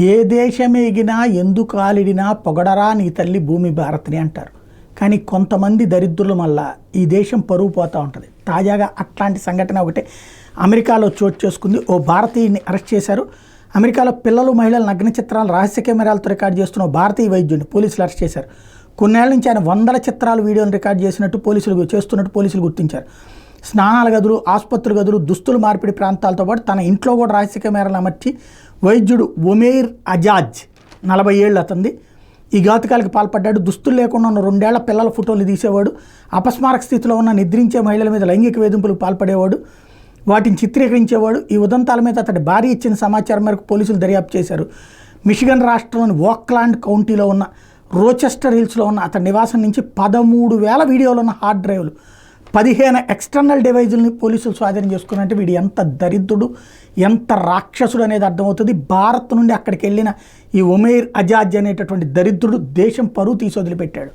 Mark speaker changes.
Speaker 1: ఏ దేశమేగినా ఎందుకు ఆలిడినా పొగడరా నీ తల్లి భూమి భారత్ని అంటారు. కానీ కొంతమంది దరిద్రుల వల్ల ఈ దేశం పరువు పోతూ ఉంటుంది. తాజాగా అట్లాంటి సంఘటన ఒకటే అమెరికాలో చోటు చేసుకుంది. ఓ భారతీయుడిని అరెస్ట్ చేశారు. అమెరికాలో పిల్లలు మహిళల నగ్న చిత్రాలు రహస్య కెమెరాలతో రికార్డు చేస్తున్న భారతీయ వైద్యుడిని పోలీసులు అరెస్ట్ చేశారు. కొన్నేళ్ల నుంచి ఆయన వందల చిత్రాలు వీడియోను రికార్డు చేస్తున్నట్టు పోలీసులు గుర్తించారు. స్నానాల గదులు, ఆసుపత్రి గదులు, దుస్తులు మార్పిడి ప్రాంతాలతో పాటు తన ఇంట్లో కూడా రహస్య కెమెరాలు అమర్చి వైద్యుడు ఒమేర్ అజాజ్ 40 ఏళ్ళు అతనిది ఈ ఘాతుకాలకు పాల్పడ్డాడు. దుస్తులు లేకుండా ఉన్న 2 ఏళ్ల పిల్లల ఫోటోలు తీసేవాడు. అపస్మారక స్థితిలో ఉన్న నిద్రించే మహిళల మీద లైంగిక వేధింపులకు పాల్పడేవాడు, వాటిని చిత్రీకరించేవాడు. ఈ ఉదంతాల మీద అతడి భార్య ఇచ్చిన సమాచారం మేరకు పోలీసులు దర్యాప్తు చేశారు. మిషిగన్ రాష్ట్రంలోని ఓక్లాండ్ కౌంటీలో ఉన్న రోచెస్టర్ హిల్స్లో ఉన్న అతడి నివాసం నుంచి 13,000 వీడియోలు ఉన్న హార్డ్ డ్రైవ్లు, 15 ఎక్స్టర్నల్ డివైజుల్ని పోలీసులు స్వాధీనం చేసుకున్నట్టు వీడు ఎంత దరిద్రుడు, ఎంత రాక్షసుడు అనేది అర్థమవుతుంది. భారత్ నుండి అక్కడికి వెళ్ళిన ఈ ఒమేర్ అజాజ్ అనేటటువంటి దరిద్రుడు దేశం పరువు తీసి వదిలిపెట్టాడు.